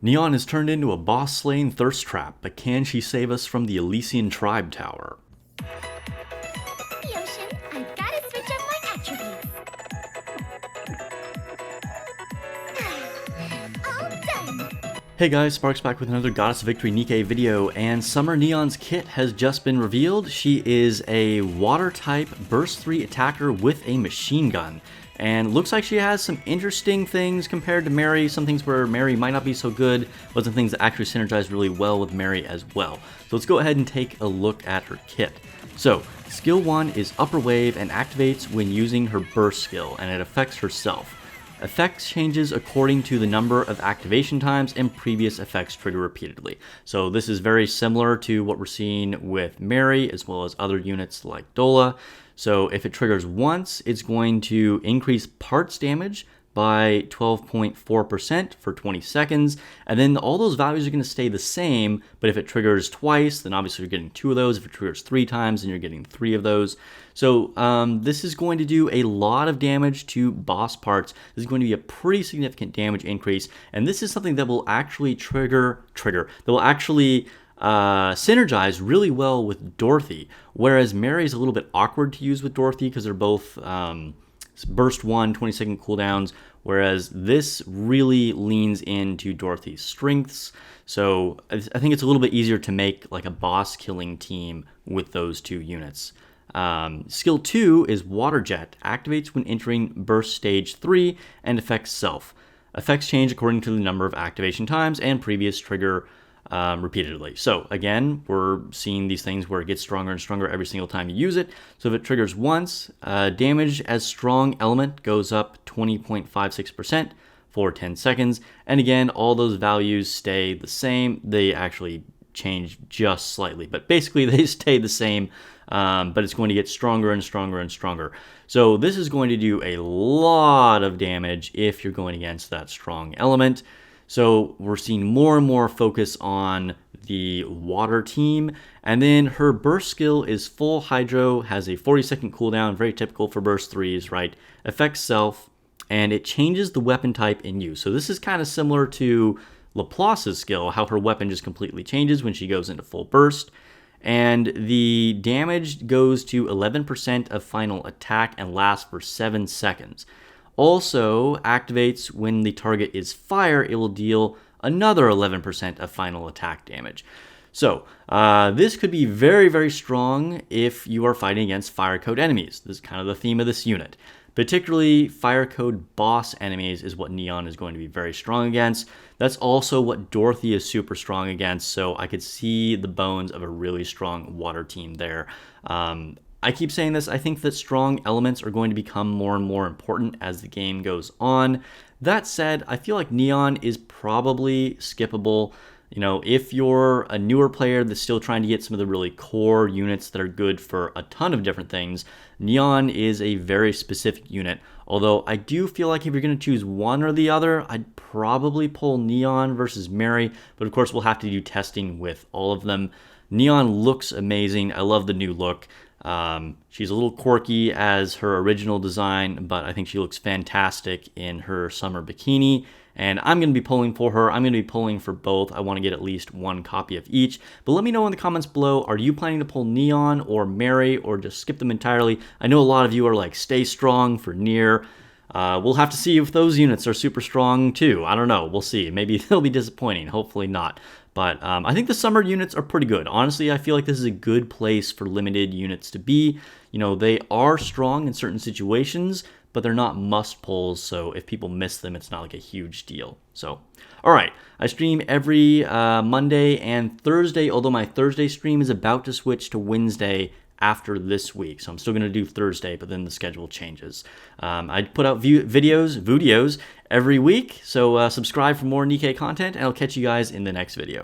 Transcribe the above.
Neon is turned into a boss-slaying thirst trap, but can she save us from the Elysian Tribe Tower? Yocean, I've got to switch up my attributes. All done. Hey guys, Sparks back with another Goddess of Victory Nikke video, and Summer Neon's kit has just been revealed. She is a water-type burst 3 attacker with a machine gun. And looks like she has some interesting things compared to Mary, some things where Mary might not be so good, but some things that actually synergize really well with Mary as well. So let's go ahead and take a look at her kit. So, skill 1 is upper wave and activates when using her burst skill, and it affects herself. Effects changes according to the number of activation times and previous effects trigger repeatedly. So this is very similar to what we're seeing with Mary as well as other units like Dola. So if it triggers once, it's going to increase parts damage by 12.4% for 20 seconds, and then all those values are going to stay the same, but if it triggers twice, then obviously you're getting 2 of those. If it triggers 3 times, then you're getting 3 of those. So this is going to do a lot of damage to boss parts. This is going to be a pretty significant damage increase, and this is something that will actually synergize really well with Dorothy, whereas Mary is a little bit awkward to use with Dorothy because they're both burst 1, 20-second cooldowns, whereas this really leans into Dorothy's strengths. So I think it's a little bit easier to make like a boss killing team with those 2 units. Skill 2 is Water Jet, activates when entering burst stage 3 and affects self. Effects change according to the number of activation times and previous trigger repeatedly. So again, we're seeing these things where it gets stronger and stronger every single time you use it. So if it triggers once, damage as strong element goes up 20.56% for 10 seconds. And again, all those values stay the same. They actually change just slightly, but basically they stay the same, but it's going to get stronger and stronger and stronger. So this is going to do a lot of damage if you're going against that strong element. So we're seeing more and more focus on the water team. And then her burst skill is full hydro, has a 40-second cooldown, very typical for burst 3s, right? Affects self, and it changes the weapon type in use. So this is kind of similar to Laplace's skill, how her weapon just completely changes when she goes into full burst. And the damage goes to 11% of final attack and lasts for 7 seconds. Also activates when the target is fire, it will deal another 11% of final attack damage. So this could be very, very strong if you are fighting against fire code enemies. This is kind of the theme of this unit. Particularly fire code boss enemies is what Neon is going to be very strong against. That's also what Dorothy is super strong against, so I could see the bones of a really strong water team there. I keep saying this, I think that strong elements are going to become more and more important as the game goes on. That said, I feel like Neon is probably skippable. You know, if you're a newer player that's still trying to get some of the really core units that are good for a ton of different things, Neon is a very specific unit. Although I do feel like if you're going to choose one or the other, I'd probably pull Neon versus Mary, but of course we'll have to do testing with all of them. Neon looks amazing. I love the new look. She's a little quirky as her original design, but I think she looks fantastic in her summer bikini, and I'm going to be pulling for her. I'm going to be pulling for both. I want to get at least 1 copy of each, but let me know in the comments below, are you planning to pull Neon or Mary, or just skip them entirely? I know a lot of you are like, stay strong for Nier. We'll have to see if those units are super strong too. I don't know. We'll see. Maybe they'll be disappointing. Hopefully not. But I think the summer units are pretty good. Honestly, I feel like this is a good place for limited units to be. You know, they are strong in certain situations, but they're not must pulls. So if people miss them, it's not like a huge deal. So, all right. I stream every Monday and Thursday, although my Thursday stream is about to switch to Wednesday after this week. So I'm still going to do Thursday, but then the schedule changes. I put out videos every week. So subscribe for more Nikke content, and I'll catch you guys in the next video.